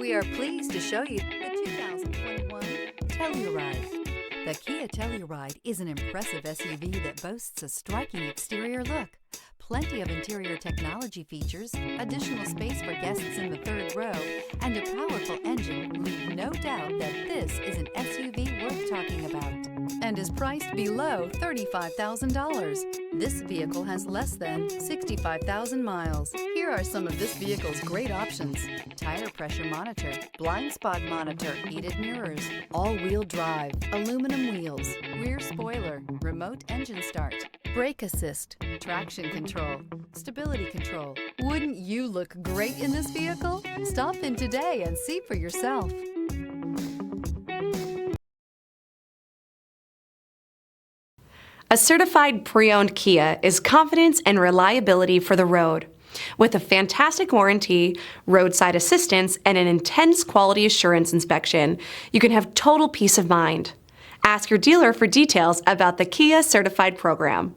We are pleased to show you the 2021 Telluride. The Kia Telluride is an impressive SUV that boasts a striking exterior look, plenty of interior technology features, additional space for guests in the third row, and a powerful engine leave no doubt that this is an SUV worth talking about and is priced below $35,000. This vehicle has less than 65,000 miles. Here are some of this vehicle's great options: tire pressure monitor, blind spot monitor, heated mirrors, all-wheel drive, aluminum wheels, rear spoiler, remote engine start, brake assist, traction control, stability control. Wouldn't you look great in this vehicle? Stop in today and see for yourself. A certified pre-owned Kia is confidence and reliability for the road. With a fantastic warranty, roadside assistance, and an intense quality assurance inspection, you can have total peace of mind. Ask your dealer for details about the Kia Certified program.